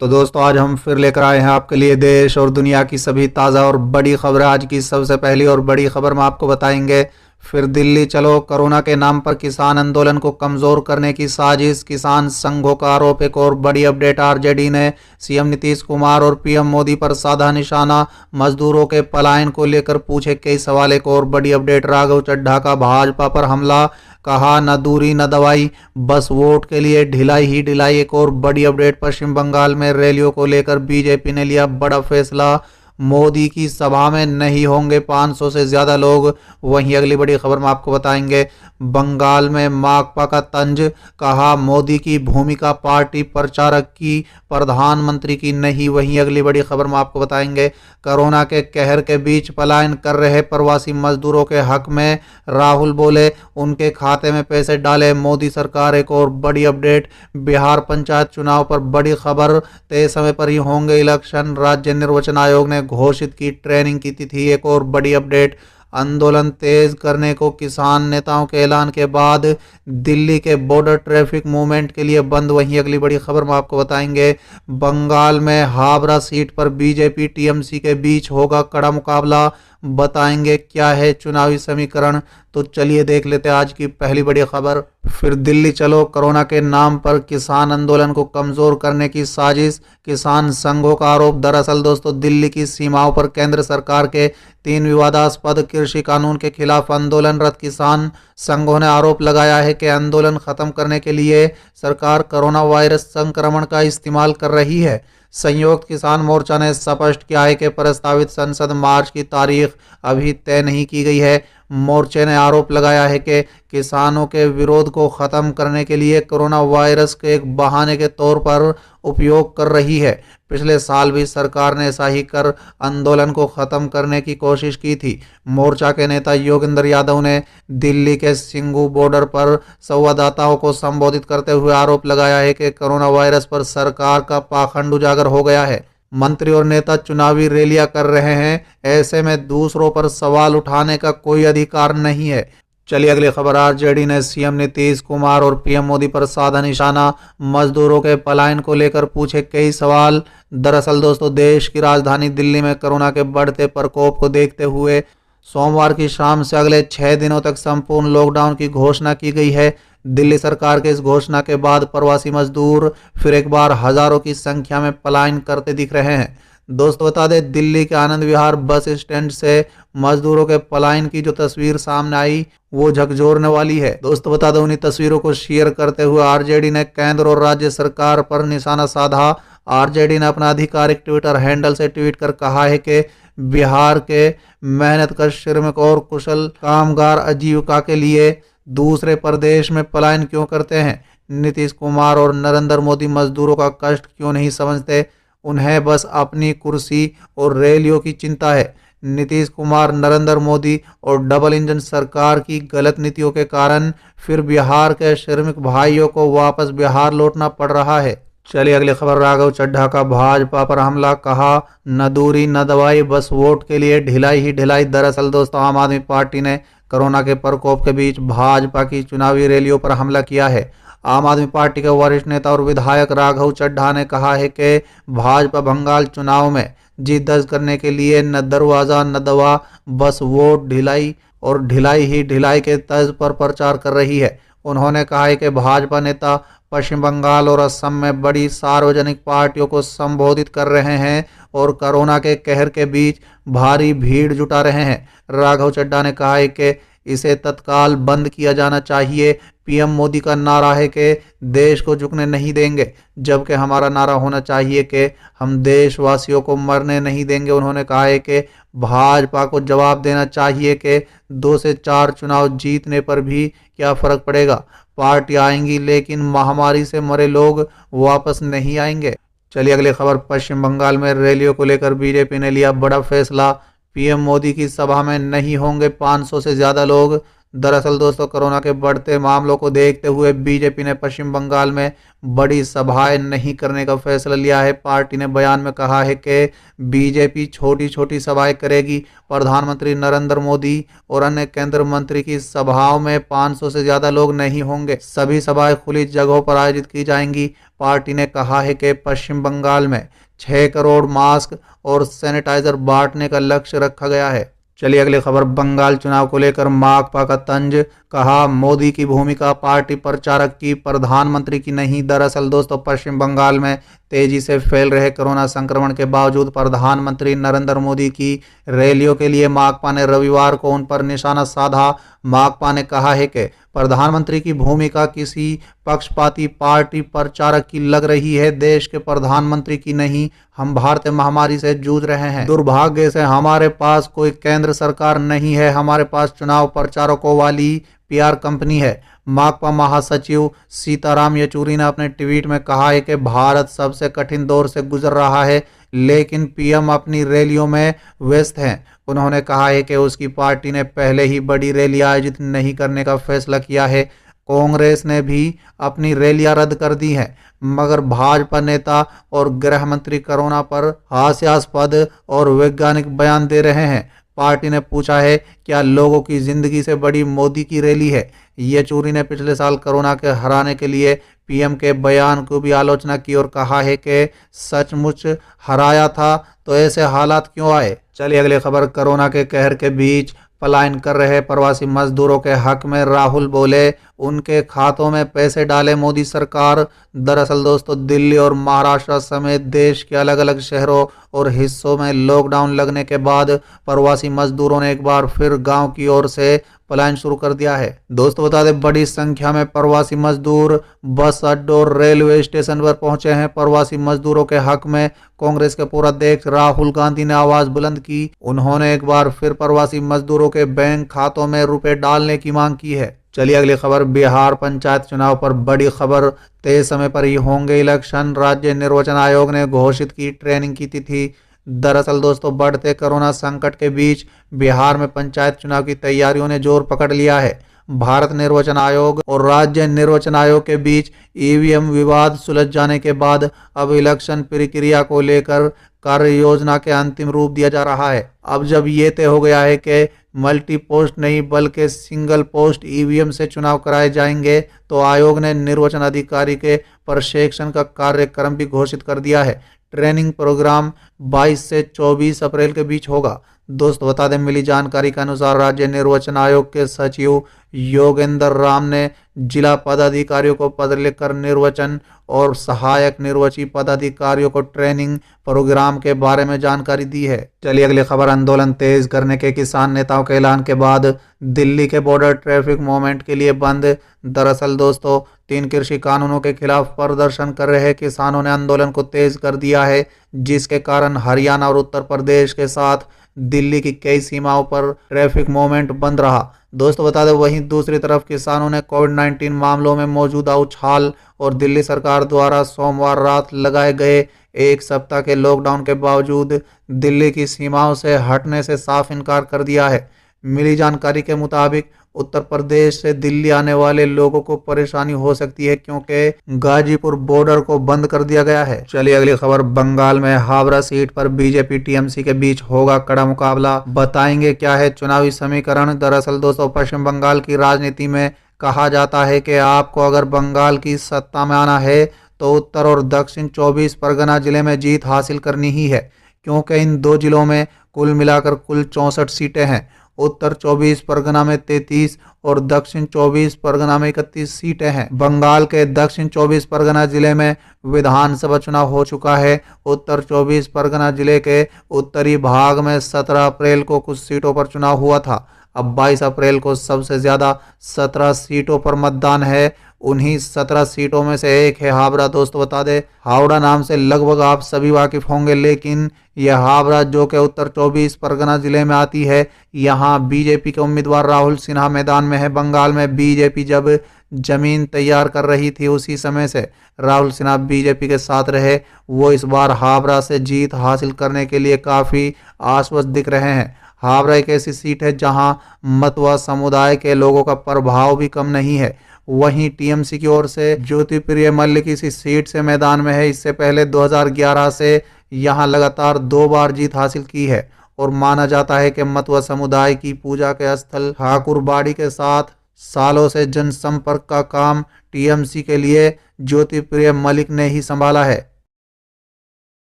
तो दोस्तों आज हम फिर लेकर आए हैं आपके लिए देश और दुनिया की सभी ताज़ा और बड़ी खबरें। आज की सबसे पहली और बड़ी खबर में आपको बताएंगे, फिर दिल्ली चलो, कोरोना के नाम पर किसान आंदोलन को कमज़ोर करने की साजिश, किसान संघों का आरोप। एक और बड़ी अपडेट, आरजेडी ने सीएम नीतीश कुमार और पीएम मोदी पर साधा निशाना, मजदूरों के पलायन को लेकर पूछे कई सवाल। एक और बड़ी अपडेट, राघव चड्ढा का भाजपा पर हमला, कहा न दूरी न दवाई, बस वोट के लिए ढिलाई ही ढिलाई। एक और बड़ी अपडेट, पश्चिम बंगाल में रैलियों को लेकर बीजेपी ने लिया बड़ा फैसला, मोदी की सभा में नहीं होंगे 500 से ज्यादा लोग। वहीं अगली बड़ी खबर में आपको बताएंगे, बंगाल में माकपा का तंज, कहा मोदी की भूमिका पार्टी प्रचारक की, प्रधानमंत्री की नहीं। वहीं अगली बड़ी खबर में आपको बताएंगे, कोरोना के कहर के बीच पलायन कर रहे प्रवासी मजदूरों के हक में राहुल बोले, उनके खाते में पैसे डाले मोदी सरकार। एक और बड़ी अपडेट, बिहार पंचायत चुनाव पर बड़ी खबर, तय समय पर ही होंगे इलेक्शन, राज्य निर्वाचन आयोग ने घोषित की ट्रेनिंग की तिथि। एक और बड़ी अपडेट, आंदोलन तेज करने को किसान नेताओं के ऐलान के बाद दिल्ली के बॉर्डर ट्रैफिक मूवमेंट के लिए बंद। वहीं अगली बड़ी खबर में आपको बताएंगे, बंगाल में हावड़ा सीट पर बीजेपी टीएमसी के बीच होगा कड़ा मुकाबला, बताएंगे क्या है चुनावी समीकरण। तो चलिए देख लेते हैं आज की पहली बड़ी खबर, फिर दिल्ली चलो, कोरोना के नाम पर किसान आंदोलन को कमजोर करने की साजिश, किसान संघों का आरोप। दरअसल दोस्तों, दिल्ली की सीमाओं पर केंद्र सरकार के 3 विवादास्पद कृषि कानून के खिलाफ आंदोलनरत किसान संघों ने आरोप लगाया है कि आंदोलन खत्म करने के लिए सरकार कोरोना वायरस संक्रमण का इस्तेमाल कर रही है। संयुक्त किसान मोर्चा ने स्पष्ट किया है कि प्रस्तावित संसद मार्च की तारीख अभी तय नहीं की गई है। मोर्चे ने आरोप लगाया है कि किसानों के विरोध को खत्म करने के लिए कोरोना वायरस के एक बहाने के तौर पर उपयोग कर रही है। पिछले साल भी सरकार ने ऐसा ही कर आंदोलन को खत्म करने की कोशिश की थी। मोर्चा के नेता योगेंद्र यादव ने दिल्ली के सिंगू बॉर्डर पर संवाददाताओं को संबोधित करते हुए आरोप लगाया है कि कोरोना वायरस पर सरकार का पाखंड उजागर हो गया है। मंत्री और नेता चुनावी रैलियां कर रहे हैं, ऐसे में दूसरों पर सवाल उठाने का कोई अधिकार नहीं है। चलिए अगली खबर, आरजेडी ने सीएम नीतीश कुमार और पीएम मोदी पर साधा निशाना, मजदूरों के पलायन को लेकर पूछे कई सवाल। दरअसल दोस्तों, देश की राजधानी दिल्ली में कोरोना के बढ़ते प्रकोप को देखते हुए सोमवार की शाम से अगले 6 दिनों तक संपूर्ण लॉकडाउन की घोषणा की गई है। दिल्ली सरकार के इस घोषणा के बाद प्रवासी मजदूर फिर एक बार हजारों की संख्या में पलायन करते दिख रहे हैं। दोस्तों बता दें, दिल्ली के आनंद विहार बस स्टैंड से मजदूरों के पलायन की जो तस्वीर सामने आई वो झकझोरने वाली है। दोस्तों बता दें, उन्हीं तस्वीरों को शेयर करते हुए आरजेडी ने केंद्र और राज्य सरकार पर निशाना साधा। आरजेडी ने अपना आधिकारिक ट्विटर हैंडल से ट्वीट कर कहा है कि बिहार के मेहनतकश श्रमिक और कुशल कामगार आजीविका के लिए दूसरे प्रदेश में पलायन क्यों करते हैं। नीतीश कुमार और नरेंद्र मोदी मजदूरों का कष्ट क्यों नहीं समझते, उन्हें बस अपनी कुर्सी और रैलियों की चिंता है। नीतीश कुमार, नरेंद्र मोदी और डबल इंजन सरकार की गलत नीतियों के कारण फिर बिहार के श्रमिक भाइयों को वापस बिहार लौटना पड़ रहा है। चलिए अगली खबर, राघव चड्ढा का भाजपा पर हमला, कहा न दूरी न दवाई, बस वोट के लिए ढिलाई ही ढिलाई। दरअसल दोस्तों, आम आदमी पार्टी ने कोरोना के प्रकोप के बीच भाजपा की चुनावी रैलियों पर हमला किया है। आम आदमी पार्टी के वरिष्ठ नेता और विधायक राघव चड्ढा ने कहा है कि भाजपा बंगाल चुनाव में जीत दर्ज करने के लिए न दरवाजा न दवा, बस वोट ढिलाई और ढिलाई ही ढिलाई के तर्ज पर प्रचार कर रही है। उन्होंने कहा है कि भाजपा नेता पश्चिम बंगाल और असम में बड़ी सार्वजनिक पार्टियों को संबोधित कर रहे हैं और कोरोना के कहर के बीच भारी भीड़ जुटा रहे हैं। राघव चड्ढा ने कहा है कि इसे तत्काल बंद किया जाना चाहिए। पीएम मोदी का नारा है कि देश को झुकने नहीं देंगे, जबकि हमारा नारा होना चाहिए कि हम देशवासियों को मरने नहीं देंगे। उन्होंने कहा है कि भाजपा को जवाब देना चाहिए कि 2 से 4 चुनाव जीतने पर भी क्या फर्क पड़ेगा, पार्टी आएंगी लेकिन महामारी से मरे लोग वापस नहीं आएंगे। चलिए अगली खबर, पश्चिम बंगाल में रैलियों को लेकर बीजेपी ने लिया बड़ा फैसला, पीएम मोदी की सभा में नहीं होंगे 500 से ज्यादा लोग। दरअसल दोस्तों कोरोना के बढ़ते मामलों को देखते हुए बीजेपी ने पश्चिम बंगाल में बड़ी सभाएं नहीं करने का फैसला लिया है। पार्टी ने बयान में कहा है कि बीजेपी छोटी छोटी सभाएं करेगी। प्रधानमंत्री नरेंद्र मोदी और अन्य केंद्रीय मंत्री की सभाओं में 500 से ज्यादा लोग नहीं होंगे। सभी सभाएं खुली जगहों पर आयोजित की जाएंगी। पार्टी ने कहा है कि पश्चिम बंगाल में 6 करोड़ मास्क और सैनिटाइजर बांटने का लक्ष्य रखा गया है। चलिए अगली खबर, बंगाल चुनाव को लेकर माकपा का तंज, कहा मोदी की भूमिका पार्टी प्रचारक की, प्रधानमंत्री की नहीं। दरअसल दोस्तों पश्चिम बंगाल में तेजी से फैल रहे कोरोना संक्रमण के बावजूद प्रधानमंत्री नरेंद्र मोदी की रैलियों के लिए माकपा ने रविवार को उन पर निशाना साधा। माकपा ने कहा है कि प्रधानमंत्री की भूमिका किसी पक्षपाती पार्टी प्रचारक की लग रही है, देश के प्रधानमंत्री की नहीं। हम भारतीय महामारी से जूझ रहे हैं। दुर्भाग्य से हमारे पास कोई केंद्र सरकार नहीं है, हमारे पास चुनाव प्रचारकों वाली पीआर कंपनी है। माकपा महासचिव सीताराम येचुरी ने अपने ट्वीट में कहा है कि भारत सबसे कठिन दौर से गुजर रहा है, लेकिन पीएम अपनी रैलियों में व्यस्त हैं। उन्होंने कहा है कि उसकी पार्टी ने पहले ही बड़ी रैली आयोजित नहीं करने का फैसला किया है। कांग्रेस ने भी अपनी रैलियां रद्द कर दी हैं, मगर भाजपा नेता और गृह मंत्री कोरोना पर हास्यास्पद और वैज्ञानिक बयान दे रहे हैं। पार्टी ने पूछा है क्या लोगों की जिंदगी से बड़ी मोदी की रैली है। येचुरी ने पिछले साल कोरोना के हराने के लिए पीएम के बयान को भी आलोचना की और कहा है कि सचमुच हराया था तो ऐसे हालात क्यों आए। चलिए अगली खबर, कोरोना के कहर के बीच पलायन कर रहे प्रवासी मजदूरों के हक में राहुल बोले उनके खातों में पैसे डाले मोदी सरकार। दरअसल दोस्तों दिल्ली और महाराष्ट्र समेत देश के अलग अलग शहरों और हिस्सों में लॉकडाउन लगने के बाद प्रवासी मजदूरों ने एक बार फिर गांव की ओर से पलायन शुरू कर दिया है। दोस्तों बता दें बड़ी संख्या में प्रवासी मजदूर बस अड्डों और रेलवे स्टेशन पर पहुंचे हैं। प्रवासी मजदूरों के हक में कांग्रेस के पूर्व अध्यक्ष राहुल गांधी ने आवाज बुलंद की। उन्होंने एक बार फिर प्रवासी मजदूरों के बैंक खातों में रुपए डालने की मांग की है। चलिए अगली खबर, बिहार पंचायत चुनाव पर बड़ी खबर, तय समय पर ही होंगे इलेक्शन। राज्य निर्वाचन आयोग ने घोषित की ट्रेनिंग की तिथि। दरअसल दोस्तों बढ़ते कोरोना संकट के बीच बिहार में पंचायत चुनाव की तैयारियों ने जोर पकड़ लिया है। भारत निर्वाचन आयोग और राज्य निर्वाचन आयोग के बीच ईवीएम विवाद सुलझ जाने के बाद अब इलेक्शन प्रक्रिया को लेकर कार्य योजना के अंतिम रूप दिया जा रहा है। अब जब ये तय हो गया है कि मल्टी पोस्ट नहीं बल्कि सिंगल पोस्ट ईवीएम से चुनाव कराए जाएंगे, तो आयोग ने निर्वाचन अधिकारी के प्रशिक्षण का कार्यक्रम भी घोषित कर दिया है। ट्रेनिंग प्रोग्राम 22 से 24 अप्रैल के बीच होगा। दोस्तों बता दें मिली जानकारी के अनुसार राज्य निर्वाचन आयोग के सचिव योगेंद्र राम ने जिला पदाधिकारियों को पत्र लिखकर निर्वाचन और सहायक निर्वाची पदाधिकारियों को ट्रेनिंग प्रोग्राम के बारे में जानकारी दी है। चलिए अगली खबर, आंदोलन तेज करने के किसान नेताओं के ऐलान के बाद दिल्ली के बॉर्डर ट्रैफिक मूवमेंट के लिए बंद। दरअसल दोस्तों 3 कृषि कानूनों के खिलाफ प्रदर्शन कर रहे किसानों ने आंदोलन को तेज कर दिया है, जिसके कारण हरियाणा और उत्तर प्रदेश के साथ दिल्ली की कई सीमाओं पर ट्रैफिक मूवमेंट बंद रहा। दोस्तों बता दें वहीं दूसरी तरफ किसानों ने कोविड-19 मामलों में मौजूदा उछाल और दिल्ली सरकार द्वारा सोमवार रात लगाए गए 1 सप्ताह के लॉकडाउन के बावजूद दिल्ली की सीमाओं से हटने से साफ इनकार कर दिया है। मिली जानकारी के मुताबिक उत्तर प्रदेश से दिल्ली आने वाले लोगों को परेशानी हो सकती है क्योंकि गाजीपुर बॉर्डर को बंद कर दिया गया है। चलिए अगली खबर, बंगाल में हावड़ा सीट पर बीजेपी टीएमसी के बीच होगा कड़ा मुकाबला। बताएंगे क्या है चुनावी समीकरण। दरअसल दोस्तों पश्चिम बंगाल की राजनीति में कहा जाता है कि आपको अगर बंगाल की सत्ता में आना है तो उत्तर और दक्षिण 24 परगना जिले में जीत हासिल करनी ही है, क्योंकि इन 2 जिलों में कुल मिलाकर कुल 64 सीटें हैं। उत्तर 24 परगना में 33 और दक्षिण 24 परगना में 31 सीटें हैं। बंगाल के दक्षिण 24 परगना जिले में विधानसभा चुनाव हो चुका है। उत्तर 24 परगना जिले के उत्तरी भाग में 17 अप्रैल को कुछ सीटों पर चुनाव हुआ था। अब 22 अप्रैल को सबसे ज्यादा 17 सीटों पर मतदान है। उन्हीं 17 सीटों में से एक है हावड़ा। दोस्तों बता दें हावड़ा नाम से लगभग आप सभी वाकिफ होंगे, लेकिन यह हावड़ा जो कि उत्तर 24 परगना जिले में आती है, यहाँ बीजेपी के उम्मीदवार राहुल सिन्हा मैदान में है। बंगाल में बीजेपी जब जमीन तैयार कर रही थी उसी समय से राहुल सिन्हा बीजेपी के साथ रहे। वो इस बार हावड़ा से जीत हासिल करने के लिए काफी आश्वस्त दिख रहे हैं। हावड़ा एक ऐसी सीट है जहां मतवा समुदाय के लोगों का प्रभाव भी कम नहीं है। वहीं टीएमसी की ओर से ज्योतिप्रिय मल्लिक इसी सीट से मैदान में है। इससे पहले 2011 से यहां लगातार 2 बार जीत हासिल की है और माना जाता है कि मतवा समुदाय की पूजा के स्थल ठाकुरबाड़ी के साथ सालों से जनसंपर्क का काम टीएमसी के लिए ज्योतिप्रिय मल्लिक ने ही संभाला है।